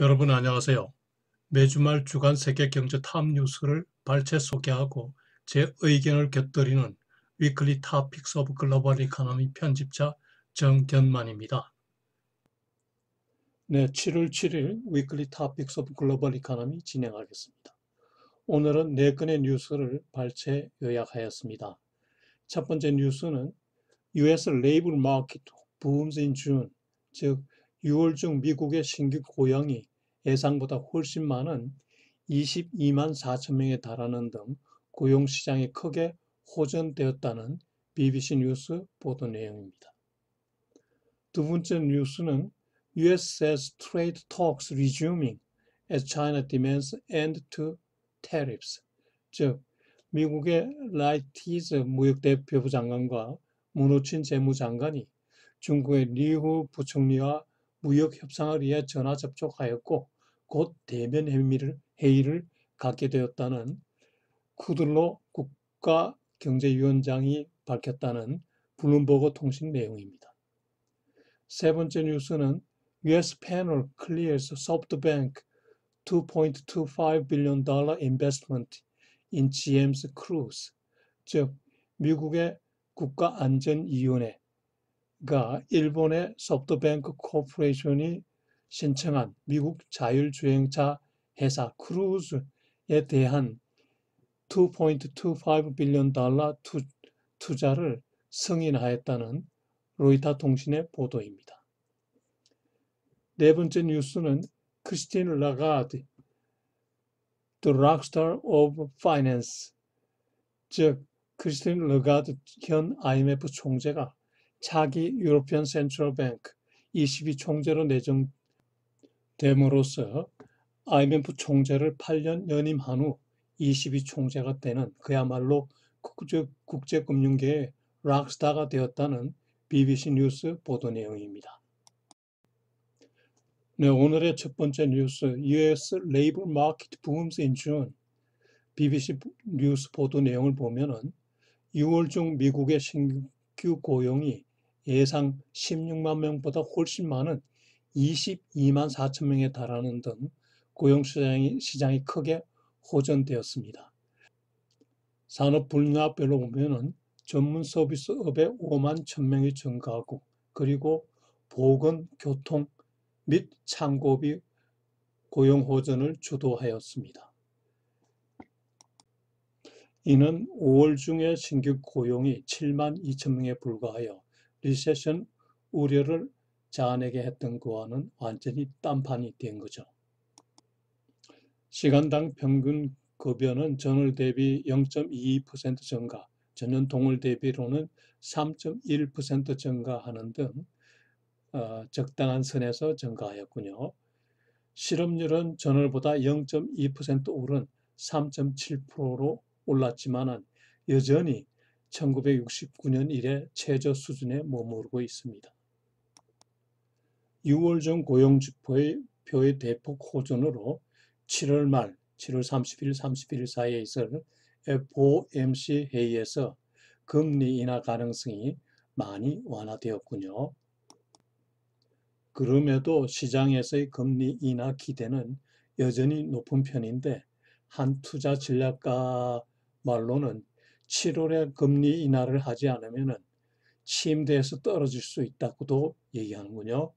여러분 안녕하세요. 매주말 주간 세계 경제 탑 뉴스를 발췌 소개하고 제 의견을 곁들이는 위클리 토픽스 오브 글로벌 이코노미 편집자 정견만입니다. 네, 7월 7일 위클리 토픽스 오브 글로벌 이코노미 진행하겠습니다. 오늘은 4건의 뉴스를 발췌 요약하였습니다. 첫 번째 뉴스는 US labor market booms in June, 즉 6월 중 미국의 신규 고용이 예상보다 훨씬 많은 22만 4천 명에 달하는 등 고용시장이 크게 호전되었다는 BBC 뉴스 보도 내용입니다. 두 번째 뉴스는 US says trade talks resuming as China demands end to tariffs, 즉 미국의 라이티즈 무역대표부 장관과 문호친 재무장관이 중국의 리후 부총리와 무역 협상을 위해 전화 접촉하였고 곧 대면 회의를 갖게 되었다는 쿠들로 국가경제위원장이 밝혔다는 블룸버그 통신 내용입니다. 세 번째 뉴스는 US panel clears SoftBank $2.25 billion investment in GM's cruise, 즉 미국의 국가안전위원회가 일본의 소프트뱅크 코퍼레이션이 신청한 미국 자율주행차 회사 크루즈에 대한 $2.25 billion 투자를 승인하였다는 로이터 통신의 보도입니다. 네 번째 뉴스는 크리스틴 라가드, The Rockstar of Finance, 즉 크리스틴 라가드 현 IMF 총재가 차기 유로피언 센트럴 뱅크 22 총재로 내정됨으로써 IMF 총재를 8년 연임한 후 22 총재가 되는 그야말로 국제금융계의 락스타가 되었다는 BBC 뉴스 보도 내용입니다. 네, 오늘의 첫 번째 뉴스, US labor market booms in June. BBC 뉴스 보도 내용을 보면은 6월 중 미국의 신규 고용이 예상 16만 명보다 훨씬 많은 22만 4천 명에 달하는 등 고용시장이 크게 호전되었습니다. 산업 분야별로 보면은 전문 서비스업에 5만 1천 명이 증가하고 그리고 보건, 교통 및 창고비 고용 호전을 주도하였습니다. 이는 5월 중에 신규 고용이 7만 2천 명에 불과하여 리세션 우려를 자아내게 했던 그와는 완전히 딴판이 된 거죠. 시간당 평균 급여는 전월 대비 0.22% 증가, 전년 동월 대비로는 3.1% 증가하는 등 적당한 선에서 증가하였군요. 실업률은 전월보다 0.2% 오른 3.7%로 올랐지만 여전히 1969년 이래 최저 수준에 머무르고 있습니다. 6월 중 고용지표의 대폭 호전으로 7월 말, 7월 30일, 31일 사이에 있을 FOMC 회의에서 금리 인하 가능성이 많이 완화되었군요. 그럼에도 시장에서의 금리 인하 기대는 여전히 높은 편인데 한 투자 전략가 말로는 7월에 금리 인하를 하지 않으면 침대에서 떨어질 수 있다고도 얘기하는군요.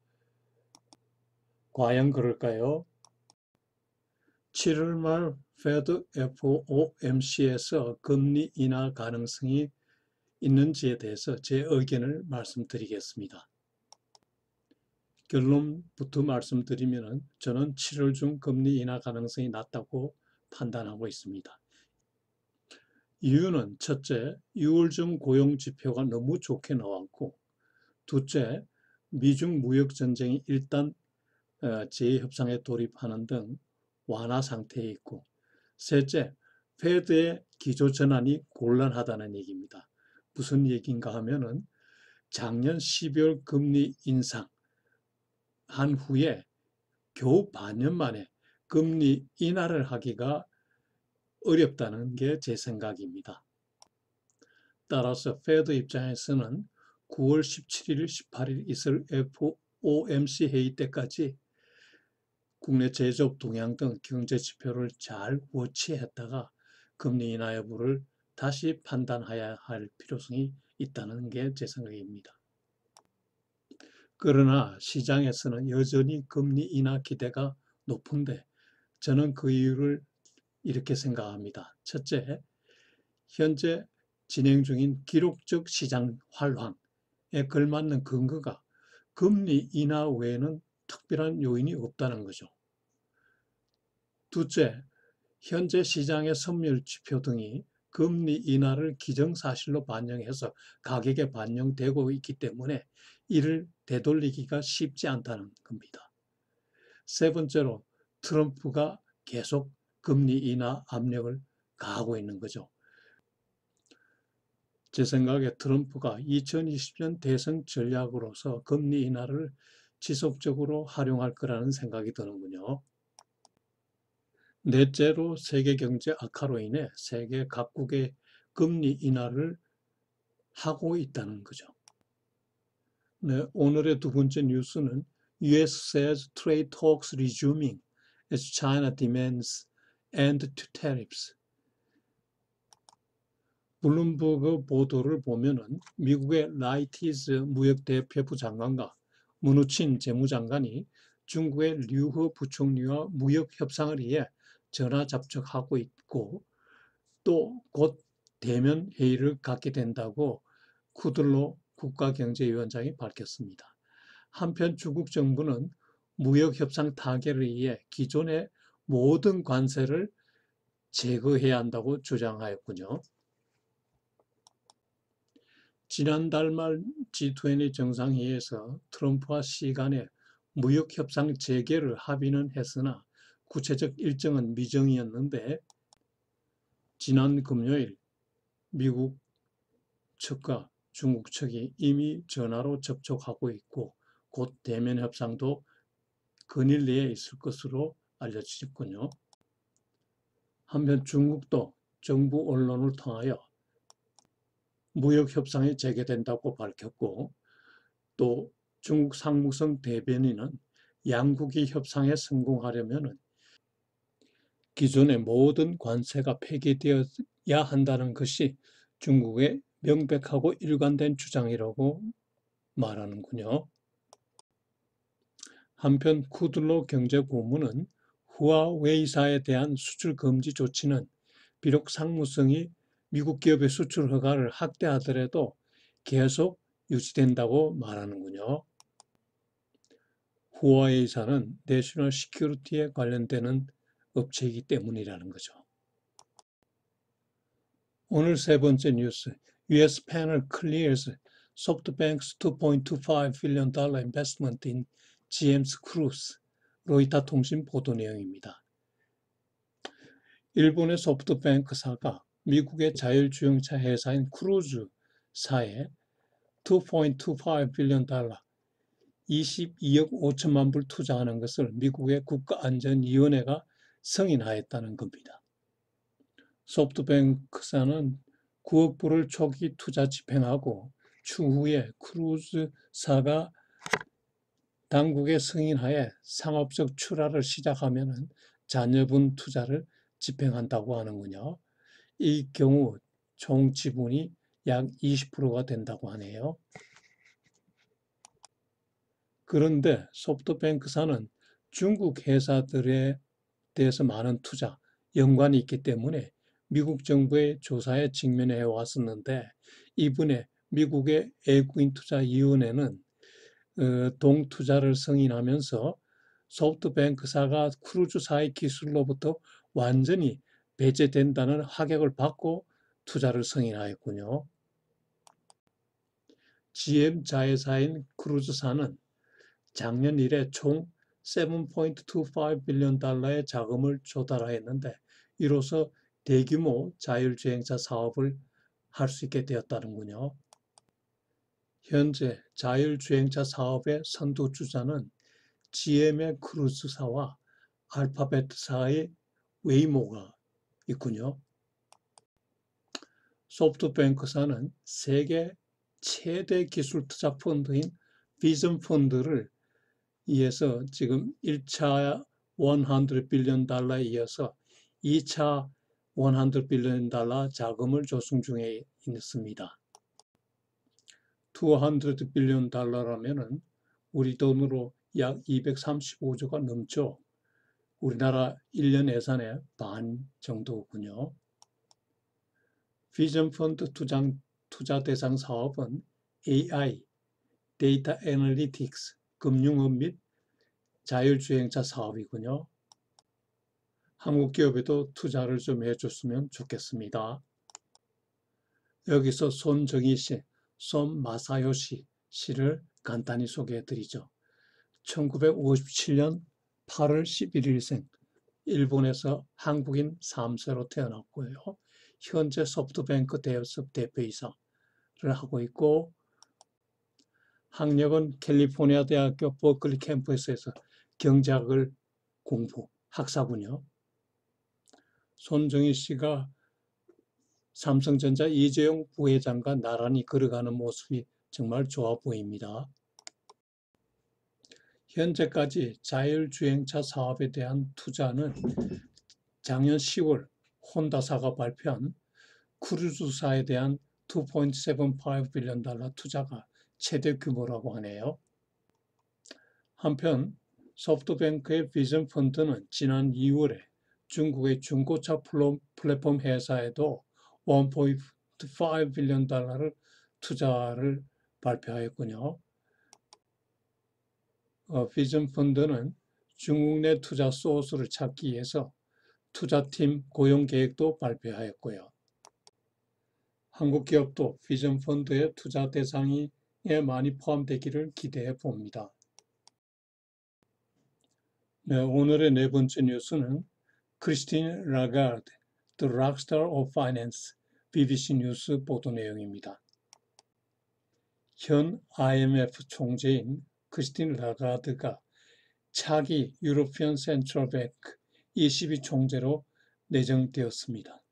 과연 그럴까요? 7월 말 페드 FOMC에서 금리 인하 가능성이 있는지에 대해서 제 의견을 말씀드리겠습니다. 결론부터 말씀드리면 저는 7월 중 금리 인하 가능성이 낮다고 판단하고 있습니다. 이유는 첫째, 6월 중 고용 지표가 너무 좋게 나왔고, 둘째, 미중 무역 전쟁이 일단 재협상에 돌입하는 등 완화 상태에 있고, 셋째, 페드의 기조 전환이 곤란하다는 얘기입니다. 무슨 얘기인가 하면은 작년 12월 금리 인상 한 후에 겨우 반년 만에 금리 인하를 하기가 어렵다는 게 제 생각입니다. 따라서 페드 입장에서는 9월 17일, 18일 있을 FOMC 회의 때까지 국내 제조업 동향 등 경제 지표를 잘 워치했다가 금리 인하 여부를 다시 판단해야 할 필요성이 있다는 게 제 생각입니다. 그러나 시장에서는 여전히 금리 인하 기대가 높은데 저는 그 이유를 이렇게 생각합니다. 첫째, 현재 진행 중인 기록적 시장 활황에 걸맞는 근거가 금리 인하 외에는 특별한 요인이 없다는 거죠. 둘째, 현재 시장의 선물 지표 등이 금리 인하를 기정사실로 반영해서 가격에 반영되고 있기 때문에 이를 되돌리기가 쉽지 않다는 겁니다. 세 번째로 트럼프가 계속 금리 인하 압력을 가하고 있는 거죠. 제 생각에 트럼프가 2020년 대선 전략으로서 금리 인하를 지속적으로 활용할 거라는 생각이 드는군요. 넷째로 세계 경제 악화로 인해 세계 각국의 금리 인하를 하고 있다는 거죠. 네, 오늘의 두 번째 뉴스는 US says trade talks resuming as China demands end to tariffs. 블룸버그 보도를 보면은 미국의 라이티즈 무역대표부 장관과 문우친 재무장관이 중국의 류허 부총리와 무역 협상을 위해 전화 접촉하고 있고 또 곧 대면 회의를 갖게 된다고 쿠들로 국가경제위원장이 밝혔습니다. 한편 중국 정부는 무역 협상 타결을 위해 기존의 모든 관세를 제거해야 한다고 주장하였군요. 지난달 말 G20 정상회의에서 트럼프와 시 간의 무역협상 재개를 합의는 했으나 구체적 일정은 미정이었는데 지난 금요일 미국 측과 중국 측이 이미 전화로 접촉하고 있고 곧 대면 협상도 근일 내에 있을 것으로 알려지군요. 한편 중국도 정부 언론을 통하여 무역 협상이 재개된다고 밝혔고 또 중국 상무성 대변인은 양국이 협상에 성공하려면 기존의 모든 관세가 폐기되어야 한다는 것이 중국의 명백하고 일관된 주장이라고 말하는군요. 한편 쿠들로 경제고문은 후아웨이사에 대한 수출 금지 조치는 비록 상무성이 미국 기업의 수출 허가를 확대하더라도 계속 유지된다고 말하는군요. 후아웨이사는 내셔널 시큐리티에 관련되는 업체이기 때문이라는 거죠. 오늘 세 번째 뉴스, US panel clears SoftBank's $2.25 billion investment in GM's Cruise, 로이터 통신 보도 내용입니다. 일본의 소프트뱅크사가 미국의 자율주행차 회사인 크루즈사에 2.25 빌리언 달러, 22억 5천만 불 투자하는 것을 미국의 국가안전위원회가 승인하였다는 겁니다. 소프트뱅크사는 9억 불을 초기 투자 집행하고 추후에 크루즈사가 당국의 승인하에 상업적 출하를 시작하면 잔여분 투자를 집행한다고 하는군요. 이 경우 총 지분이 약 20%가 된다고 하네요. 그런데 소프트뱅크사는 중국 회사들에 대해서 많은 투자, 연관이 있기 때문에 미국 정부의 조사에 직면해 왔었는데 이번에 미국의 외국인 투자위원회는 동투자를 승인하면서 소프트뱅크사가 크루즈사의 기술로부터 완전히 배제된다는 확약을 받고 투자를 승인하였군요. GM 자회사인 크루즈사는 작년 이래 총 7.25 빌리언 달러의 자금을 조달하였는데 이로써 대규모 자율주행차 사업을 할 수 있게 되었다는군요. 현재 자율주행차 사업의 선두주자는 GM의 크루즈사와 알파벳사의 웨이모가 있군요. 소프트뱅크사는 세계 최대 기술 투자 펀드인 비전 펀드를 위해서 지금 1차 $100 빌리언에 이어서 2차 $100 빌리언 자금을 조성 중에 있습니다. $200 빌리언라면은 우리 돈으로 약 235조가 넘죠. 우리나라 1년 예산의 반 정도군요. 비전 펀드 투자 대상 사업은 AI, 데이터 애널리틱스, 금융업 및 자율주행차 사업이군요. 한국 기업에도 투자를 좀 해줬으면 좋겠습니다. 여기서 손정희 씨, 손마사요시 씨를 간단히 소개해드리죠. 1957년 8월 11일생, 일본에서 한국인 3세로 태어났고요. 현재 소프트뱅크 대여섯 대표이사를 하고 있고, 학력은 캘리포니아 대학교 버클리 캠퍼스에서 경제학을 학사군요. 손정희 씨가 삼성전자 이재용 부회장과 나란히 걸어가는 모습이 정말 좋아 보입니다. 현재까지 자율주행차 사업에 대한 투자는 작년 10월 혼다사가 발표한 크루즈사에 대한 $2.75 빌리언 투자가 최대 규모라고 하네요. 한편 소프트뱅크의 비전 펀드는 지난 2월에 중국의 중고차 플랫폼 회사에도 $1.5 빌리언 투자를 발표하였군요. 비전 펀드는 중국 내 투자 소스를 찾기 위해서 투자팀 고용 계획도 발표하였고요. 한국 기업도 비전 펀드의 투자 대상에 많이 포함되기를 기대해 봅니다. 네, 오늘의 네 번째 뉴스는 크리스틴 라가르드, The Rockstar of Finance, BBC 뉴스 보도 내용입니다. 현 IMF 총재인 크리스틴 라가르드가 차기 유로피언 센트럴 뱅크 ECB 총재로 내정되었습니다.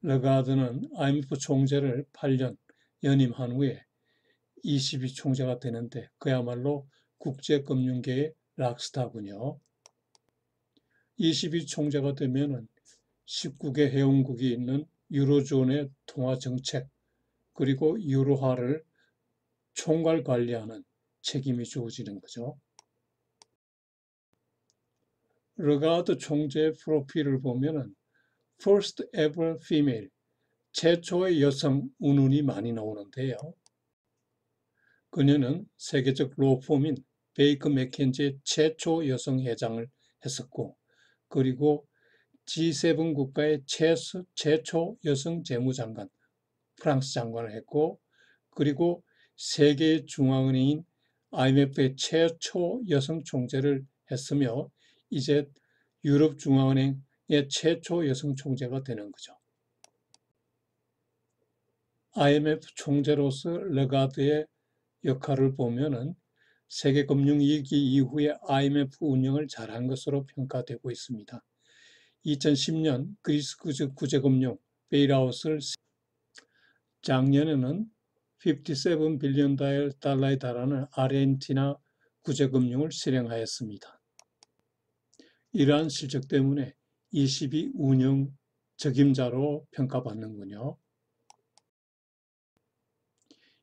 라가르드는 IMF 총재를 8년 연임한 후에 ECB 총재가 되는데 그야말로 국제금융계의 락스타군요. ECB 총재가 되면은 19개 회원국이 있는 유로존의 통화 정책 그리고 유로화를 총괄 관리하는 책임이 주어지는 거죠. 라가르드 총재의 프로필을 보면은 First ever female, 최초의 여성 운운이 많이 나오는데요. 그녀는 세계적 로펌인 베이커 맥켄지의 최초 여성 회장을 했었고, 그리고 G7 국가의 최초 여성 재무장관, 프랑스 장관을 했고, 그리고 세계 중앙은행인 IMF의 최초 여성 총재를 했으며, 이제 유럽 중앙은행의 최초 여성 총재가 되는 거죠. IMF 총재로서 라가르드의 역할을 보면은 세계 금융위기 이후에 IMF 운영을 잘한 것으로 평가되고 있습니다. 2010년 그리스 구제금융 베일아웃을 작년에는 57 빌리언 달러에 달하는 아르헨티나 구제금융을 실행하였습니다. 이러한 실적 때문에 ECB 운영 적임자로 평가받는군요.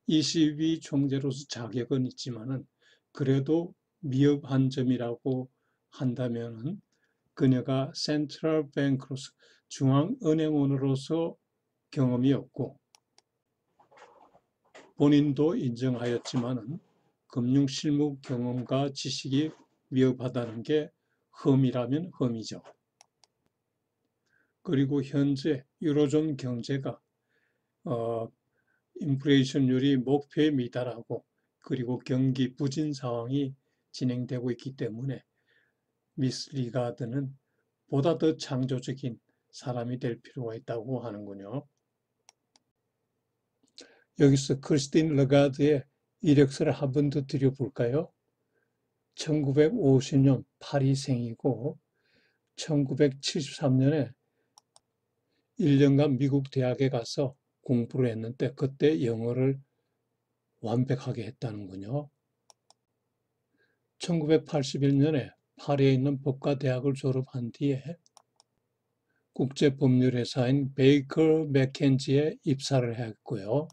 ECB 총재로서 자격은 있지만은 그래도 미흡한 점이라고 한다면은 그녀가 센트럴 뱅크로서 중앙은행원으로서 경험이 없고 본인도 인정하였지만은 금융 실무 경험과 지식이 미흡하다는 게 흠이라면 흠이죠. 그리고 현재 유로존 경제가 인플레이션율이 목표에 미달하고 그리고 경기 부진 상황이 진행되고 있기 때문에 미스 라가르드는 보다 더 창조적인 사람이 될 필요가 있다고 하는군요. 여기서 크리스틴 라가르드의 이력서를 한 번 더 드려볼까요? 1950년 파리생이고 1973년에 1년간 미국 대학에 가서 공부를 했는데 그때 영어를 완벽하게 했다는군요. 1981년에 파리에 있는 법과대학을 졸업한 뒤에 국제법률회사인 베이커 맥켄지에 입사를 했고요.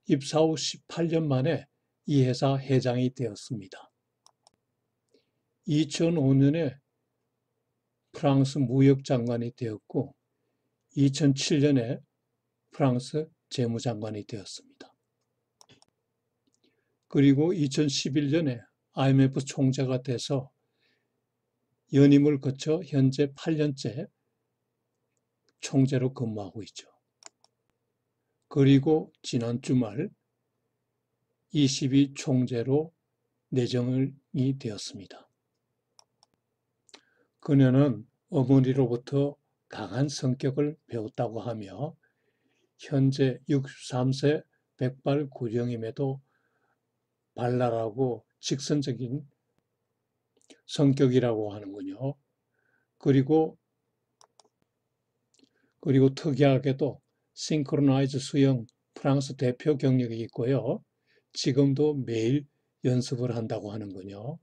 입사 후 18년 만에 이 회사 회장이 되었습니다. 2005년에 프랑스 무역장관이 되었고 2007년에 프랑스 재무장관이 되었습니다. 그리고 2011년에 IMF 총재가 돼서 연임을 거쳐 현재 8년째 총재로 근무하고 있죠. 그리고 지난 주말 22 총재로 내정이 되었습니다. 그녀는 어머니로부터 강한 성격을 배웠다고 하며 현재 63세 백발 고령임에도 발랄하고 직선적인 성격이라고 하는군요. 그리고 특이하게도 싱크로나이즈 수영 프랑스 대표 경력이 있고요. 지금도 매일 연습을 한다고 하는군요.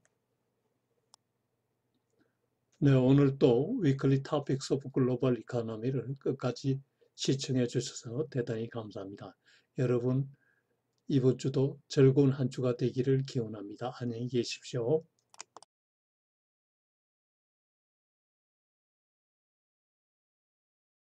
네, 오늘 또 위클리 토픽스 오브 글로벌 이코노미를 끝까지 시청해 주셔서 대단히 감사합니다. 여러분 이번 주도 즐거운 한 주가 되기를 기원합니다. 안녕히 계십시오.